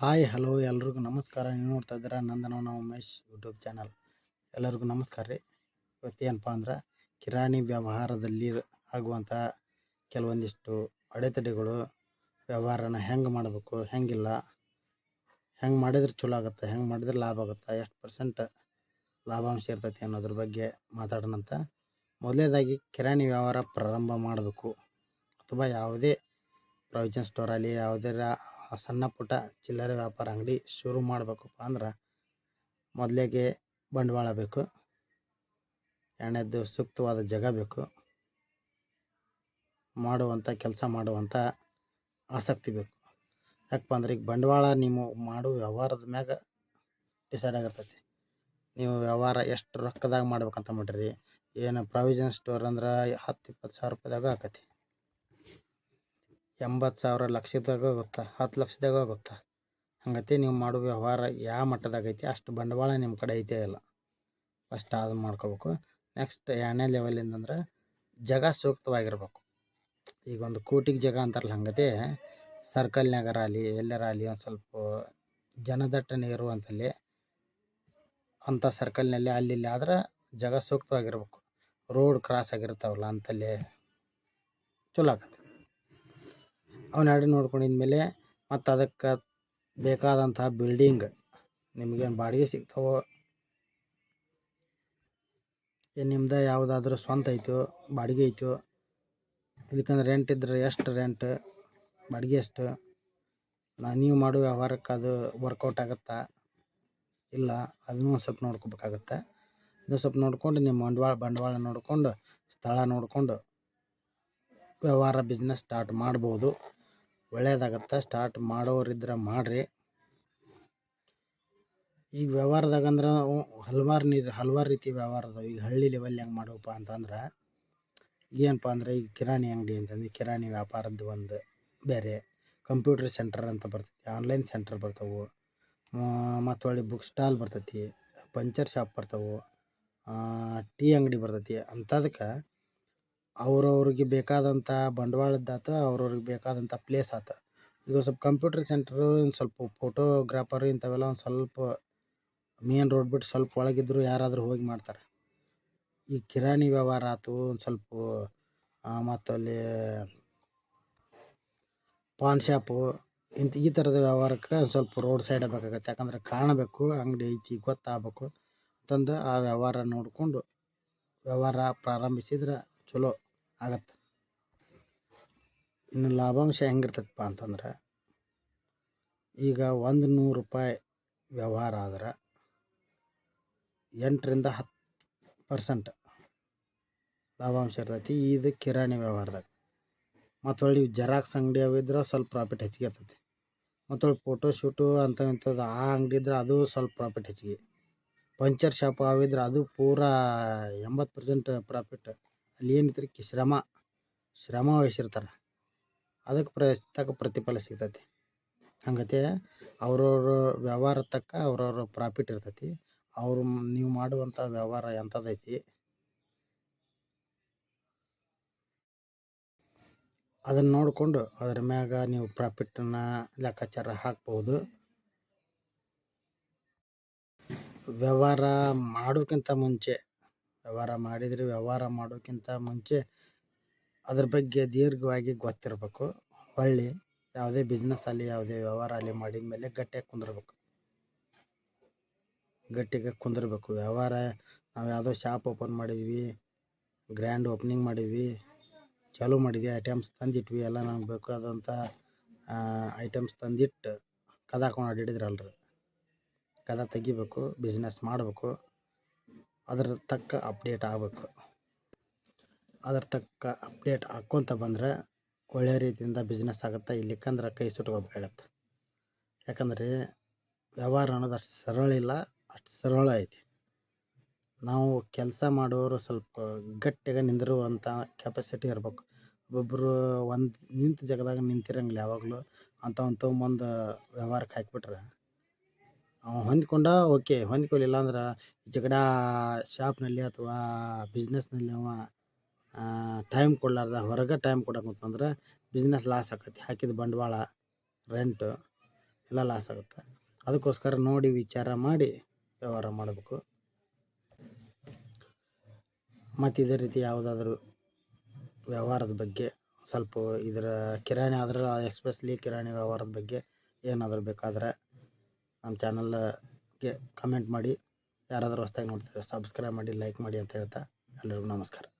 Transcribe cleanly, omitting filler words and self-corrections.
Hi hello ಎಲ್ರಿಗೂ ನಮಸ್ಕಾರ. ನೀವು ನೋಡ್ತಾ ಇದ್ದೀರಾ ನಂದನವನ ಉಮೇಶ್ ಯೂಟ್ಯೂಬ್ ಚಾನಲ್. ಎಲ್ಲರಿಗೂ ನಮಸ್ಕಾರ ರೀ. ಇವತ್ತೇನಪ್ಪ ಅಂದ್ರೆ ಕಿರಾಣಿ ವ್ಯವಹಾರದಲ್ಲಿ ಆಗುವಂಥ ಕೆಲವೊಂದಿಷ್ಟು ಅಡೆತಡೆಗಳು, ವ್ಯವಹಾರನ ಹೆಂಗೆ ಮಾಡಬೇಕು, ಹೆಂಗಿಲ್ಲ, ಹೆಂಗೆ ಮಾಡಿದ್ರೆ ಚಲೋ ಆಗುತ್ತೆ, ಹೆಂಗೆ ಮಾಡಿದ್ರೆ ಲಾಭ ಆಗುತ್ತೆ, ಎಷ್ಟು ಪರ್ಸೆಂಟ್ ಲಾಭಾಂಶ ಇರ್ತೈತಿ ಅನ್ನೋದ್ರ ಬಗ್ಗೆ ಮಾತಾಡೋಣಂತ. ಮೊದಲನೇದಾಗಿ ಕಿರಾಣಿ ವ್ಯವಹಾರ ಪ್ರಾರಂಭ ಮಾಡಬೇಕು ಅಥವಾ ಯಾವುದೇ ಪ್ರಾವಿಷನ್ ಸ್ಟೋರಲ್ಲಿ ಯಾವುದೇ ಸಣ್ಣ ಪುಟ್ಟ ಚಿಲ್ಲರೆ ವ್ಯಾಪಾರ ಅಂಗಡಿ ಶುರು ಮಾಡಬೇಕಪ್ಪ ಅಂದ್ರೆ ಮೊದಲಿಗೆ ಬಂಡವಾಳ ಬೇಕು, ಎರಡನೇದು ಸೂಕ್ತವಾದ ಜಾಗ ಬೇಕು, ಕೆಲಸ ಮಾಡುವಂಥ ಆಸಕ್ತಿ ಬೇಕು. ಯಾಕಪ್ಪ ಅಂದ್ರೆ ಈಗ ಬಂಡವಾಳ ನೀವು ಮಾಡೋ ವ್ಯವಹಾರದ ಮ್ಯಾಗ ಡಿಸೈಡ್ ಆಗತ್ತೈತಿ. ನೀವು ವ್ಯವಹಾರ ಎಷ್ಟು ರೊಕ್ಕದಾಗ ಮಾಡ್ಬೇಕಂತ ಮಾಡಿರಿ. ಏನು ಪ್ರಾವಿಷನ್ ಸ್ಟೋರ್ ಅಂದ್ರೆ 10-20 ಸಾವಿರ ರೂಪಾಯಿದಾಗ ಆಕತಿ, 80,000 ಲಕ್ಷದಾಗ ಆಗುತ್ತಾ, 10 ಲಕ್ಷದಾಗ ಆಗುತ್ತಾ. ಹಂಗತಿ ನೀವು ಮಾಡೋ ವ್ಯವಹಾರ ಯಾವ ಮಟ್ಟದಾಗ ಐತಿ ಅಷ್ಟು ಬಂಡವಾಳ ನಿಮ್ಮ ಕಡೆ ಐತೆ ಇಲ್ಲ, ಫಸ್ಟ್ ಅದನ್ನು ಮಾಡ್ಕೋಬೇಕು. ನೆಕ್ಸ್ಟ್ ಎರಡನೇ ಲೆವೆಲಿಂದ ಅಂದ್ರೆ ಜಾಗ ಸೂಕ್ತವಾಗಿರ್ಬೇಕು. ಈಗ ಒಂದು ಕೋಟಿಗೆ ಜಾಗ ಅಂತಾರಲ್ಲ, ಹಂಗತೆ ಸರ್ಕಲ್ನಾಗರ ಆಗಲಿ ಎಲ್ಲರ ಆಗಲಿ ಒಂದು ಸ್ವಲ್ಪ ಜನದಟ್ಟಣೆ ಇರುವಂಥಲ್ಲಿ ಅಂಥ ಸರ್ಕಲ್ನಲ್ಲಿ ಅಲ್ಲಿ ಆದ್ರೆ ಜಾಗ ಸೂಕ್ತವಾಗಿರ್ಬೇಕು. ರೋಡ್ ಕ್ರಾಸ್ ಆಗಿರ್ತಾವಲ್ಲ ಅಂತಲ್ಲಿ ಚಲೋ ಆಗತ್ತೆ. ಅವನ್ನೆರಡು ನೋಡ್ಕೊಂಡಿದ್ಮೇಲೆ ಮತ್ತು ಅದಕ್ಕೆ ಬೇಕಾದಂಥ ಬಿಲ್ಡಿಂಗ್ ನಿಮಗೇನು ಬಾಡಿಗೆ ಸಿಗ್ತಾವೋ, ಏನು ನಿಮ್ದು ಯಾವುದಾದ್ರೂ ಸ್ವಂತ ಐತೋ ಬಾಡಿಗೆ ಐತೋ, ಇದಕ್ಕಂದ್ರೆ ರೆಂಟ್ ಇದ್ರೆ ಎಷ್ಟು ರೆಂಟ್, ಬಾಡಿಗೆ ಎಷ್ಟು, ನೀವು ಮಾಡೋ ವ್ಯವಹಾರಕ್ಕೆ ಅದು ವರ್ಕೌಟ್ ಆಗುತ್ತಾ ಇಲ್ಲ ಅದನ್ನು ಸ್ವಲ್ಪ ನೋಡ್ಕೋಬೇಕಾಗತ್ತೆ. ಇದು ಸ್ವಲ್ಪ ನೋಡ್ಕೊಂಡು ನಿಮ್ಮ ಬಂಡವಾಳ ನೋಡಿಕೊಂಡು ಸ್ಥಳ ನೋಡಿಕೊಂಡು ವ್ಯವಹಾರ ಬಿಸ್ನೆಸ್ ಸ್ಟಾರ್ಟ್ ಮಾಡ್ಬೋದು. ಒಳ್ಳೆಯದಾಗತ್ತೆ. ಸ್ಟಾರ್ಟ್ ಮಾಡೋರಿದ್ರೆ ಮಾಡಿರಿ. ಈಗ ವ್ಯವಹಾರದಾಗ ಅಂದ್ರೆ ಹಲವಾರು ರೀತಿ ವ್ಯವಹಾರ ಅದಾವೆ. ಈಗ ಹಳ್ಳಿ ಲೆವೆಲ್ ಹೆಂಗೆ ಮಾಡೋಪ್ಪ ಅಂತಂದ್ರೆ ಏನಪ್ಪ ಅಂದ್ರೆ ಈಗ ಕಿರಾಣಿ ಅಂಗಡಿ ಅಂತಂದ್ರೆ ಕಿರಾಣಿ ವ್ಯಾಪಾರದ್ದು ಒಂದು ಬೇರೆ, ಕಂಪ್ಯೂಟರ್ ಸೆಂಟರ್ ಅಂತ ಬರ್ತೈತಿ, ಆನ್ಲೈನ್ ಸೆಂಟರ್ ಬರ್ತಾವೆ, ಮತ್ತು ಒಳ್ಳೆ ಬುಕ್ ಸ್ಟಾಲ್ ಬರ್ತೈತಿ, ಪಂಚರ್ ಶಾಪ್ ಬರ್ತಾವೆ, ಟೀ ಅಂಗಡಿ ಬರ್ತೈತಿ. ಅಂಥದಕ್ಕೆ ಅವ್ರವ್ರಿಗೆ ಬೇಕಾದಂಥ ಬಂಡವಾಳದ್ದಾತು, ಅವ್ರವ್ರಿಗೆ ಬೇಕಾದಂಥ ಪ್ಲೇಸ್ ಆತು. ಈಗ ಸ್ವಲ್ಪ ಕಂಪ್ಯೂಟರ್ ಸೆಂಟ್ರು ಸ್ವಲ್ಪ ಫೋಟೋಗ್ರಾಫರ್ ಇಂಥವೆಲ್ಲ ಒಂದು ಸ್ವಲ್ಪ ಮೇನ್ ರೋಡ್ ಬಿಟ್ಟು ಸ್ವಲ್ಪ ಒಳಗಿದ್ರು ಯಾರಾದರೂ ಹೋಗಿ ಮಾಡ್ತಾರೆ. ಈ ಕಿರಾಣಿ ವ್ಯವಹಾರ ಆಯ್ತು ಒಂದು ಸ್ವಲ್ಪ, ಮತ್ತು ಅಲ್ಲಿ ಪಾನ್ ಶಾಪು ಈ ಥರದ ವ್ಯವಹಾರಕ್ಕೆ ಸ್ವಲ್ಪ ರೋಡ್ ಸೈಡ್ ಬೇಕಾಗತ್ತೆ. ಯಾಕಂದ್ರೆ ಕಾಣಬೇಕು, ಅಂಗಡಿ ಐತಿ ಗೊತ್ತಾಗಬೇಕು ಅಂತಂದು ಆ ವ್ಯವಹಾರ ನೋಡಿಕೊಂಡು ವ್ಯವಹಾರ ಪ್ರಾರಂಭಿಸಿದ್ರೆ ಚಲೋ ಆಗತ್ತೆ. ಇನ್ನು ಲಾಭಾಂಶ ಹೆಂಗಿರ್ತೈತಪ್ಪ ಅಂತಂದ್ರೆ ಈಗ 100 ರೂಪಾಯಿ ವ್ಯವಹಾರ ಆದ್ರೆ 8-10% ಲಾಭಾಂಶ ಇರ್ತೈತಿ ಇದು ಕಿರಾಣಿ ವ್ಯವಹಾರದಾಗ. ಮತ್ತು ಒಳ್ಳೆ ಜೆರಾಕ್ಸ್ ಅಂಗಡಿ ಅವಿದ್ರೆ ಸ್ವಲ್ಪ ಪ್ರಾಫಿಟ್ ಹೆಚ್ಚಿಗೆ ಇರ್ತೈತಿ. ಮತ್ತು ಒಳ್ಳೆ ಫೋಟೋ ಶೂಟು ಇಂಥದ್ದು ಆ ಅಂಗಡಿ ಇದ್ರೆ ಅದು ಸ್ವಲ್ಪ ಪ್ರಾಫಿಟ್ ಹೆಚ್ಚಿಗೆ. ಪಂಚರ್ ಶಾಪ್ ಅವಿದ್ರೆ ಅದು ಪೂರಾ 80% ಪ್ರಾಫಿಟ್. ಅಲ್ಲಿ ಏನಿದ್ರಿ ಶ್ರಮ ವಹಿಸಿರ್ತಾರೆ, ಅದಕ್ಕೆ ತಕ್ಕ ಪ್ರತಿಫಲ ಸಿಗ್ತೈತಿ. ಹಂಗತೆ ಅವ್ರವ್ರ ವ್ಯವಹಾರ ತಕ್ಕ ಅವ್ರವ್ರ ಪ್ರಾಫಿಟ್ ಇರ್ತೈತಿ. ನೀವು ಮಾಡುವಂಥ ವ್ಯವಹಾರ ಎಂಥದೈತಿ ಅದನ್ನು ನೋಡಿಕೊಂಡು ಅದ್ರ ಮ್ಯಾಗ ನೀವು ಪ್ರಾಫಿಟನ್ನು ಲೆಕ್ಕಾಚಾರ ಹಾಕ್ಬೋದು. ವ್ಯವಹಾರ ಮಾಡೋಕ್ಕಿಂತ ಮುಂಚೆ ವ್ಯವಹಾರ ಮಾಡೋಕ್ಕಿಂತ ಮುಂಚೆ ಅದ್ರ ಬಗ್ಗೆ ದೀರ್ಘವಾಗಿ ಗೊತ್ತಿರಬೇಕು. ಹೊಳ್ಳಿ ಯಾವುದೇ ಬಿಸ್ನೆಸ್ ಆಗಲಿ ಯಾವುದೇ ವ್ಯವಹಾರ ಆಗಲಿ ಮಾಡಿದ ಮೇಲೆ ಗಟ್ಟಿಯಾಗಿ ಕುಂದಿರ್ಬೇಕು. ವ್ಯವಹಾರ ನಾವು ಯಾವುದೋ ಶಾಪ್ ಓಪನ್ ಮಾಡಿದ್ವಿ, ಗ್ರ್ಯಾಂಡ್ ಓಪನಿಂಗ್ ಮಾಡಿದ್ವಿ, ಚಾಲೂ ಮಾಡಿದ್ವಿ, ಐಟಮ್ಸ್ ತಂದಿಟ್ವಿ, ಎಲ್ಲ ನಮ್ಗೆ ಬೇಕಾದಂಥ ಐಟಮ್ಸ್ ತಂದಿಟ್ಟು ಕದ ಹಾಕೊಂಡು ಅಡ್ಡಿಡಿದ್ರಲ್ರಿ, ಕದ ತೆಗಿಬೇಕು, ಬಿಸ್ನೆಸ್ ಮಾಡಬೇಕು, ಅದ್ರ ತಕ್ಕ ಅಪ್ಡೇಟ್ ಆಗಬೇಕು. ಅದ್ರ ತಕ್ಕ ಅಪ್ಡೇಟ್ ಹಾಕ್ಕೊತ ಬಂದರೆ ಒಳ್ಳೆಯ ರೀತಿಯಿಂದ ಬಿಸ್ನೆಸ್ ಆಗುತ್ತೆ. ಇಲ್ಲಿಕ್ಕಂದ್ರೆ ಕೈ ಸುಟ್ಕೋಬೇಕಾಗತ್ತೆ. ಯಾಕಂದರೆ ವ್ಯವಹಾರ ಅನ್ನೋದು ಅಷ್ಟು ಸರಳ ಇಲ್ಲ, ಅಷ್ಟು ಸರಳ ಐತಿ. ನಾವು ಕೆಲಸ ಮಾಡೋರು ಸ್ವಲ್ಪ ಗಟ್ಟಿಯಾಗಿ ನಿಂದಿರುವಂಥ ಕೆಪಾಸಿಟಿ ಇರ್ಬೇಕು. ಒಬ್ಬೊಬ್ಬರು ಒಂದು ನಿಂತ ಜಾಗದಾಗ ನಿಂತಿರಂಗಿಲ್ಲ ಯಾವಾಗಲೂ. ಅಂಥವ್ನ ತೊಗೊಂಬಂದು ವ್ಯವಹಾರಕ್ಕೆ ಹಾಕಿಬಿಟ್ರೆ ಅವ ಓಕೆ, ಹೊಂದ್ಕೊಲಿಲ್ಲ ಅಂದ್ರೆ ಜಗಡ ಶಾಪ್ನಲ್ಲಿ ಅಥವಾ ಬಿಸ್ನೆಸ್ನಲ್ಲಿ ಅವ ಟೈಮ್ ಕೊಡಲಾರ್ದ ಹೊರಗೆ ಟೈಮ್ ಕೊಡಕ್ಕೆ ಅಂತಂದ್ರೆ ಬಿಸ್ನೆಸ್ ಲಾಸ್ ಆಕತಿ. ಹಾಕಿದ ಬಂಡವಾಳ, ರೆಂಟು ಎಲ್ಲ ಲಾಸ್ ಆಗುತ್ತೆ. ಅದಕ್ಕೋಸ್ಕರ ನೋಡಿ ವಿಚಾರ ಮಾಡಿ ವ್ಯವಹಾರ ಮಾಡಬೇಕು. ಮತ್ತು ಇದೇ ರೀತಿ ಯಾವುದಾದ್ರೂ ವ್ಯವಹಾರದ ಬಗ್ಗೆ ಸ್ವಲ್ಪ ಇದರ ಕಿರಾಣಿ ಆದ್ರೆ ಎಸ್ಪೆಷಲಿ ಕಿರಾಣಿ ವ್ಯವಹಾರದ ಬಗ್ಗೆ ಏನಾದರೂ ಬೇಕಾದರೆ ನಮ್ಮ ಚಾನಲ್ಗೆ ಕಮೆಂಟ್ ಮಾಡಿ. ಯಾರಾದರೂ ಹೊಸ್ದಾಗಿ ನೋಡ್ತಿದ್ರೆ ಸಬ್ಸ್ಕ್ರೈಬ್ ಮಾಡಿ, ಲೈಕ್ ಮಾಡಿ ಅಂತ ಹೇಳ್ತಾ ಎಲ್ಲರಿಗೂ ನಮಸ್ಕಾರ.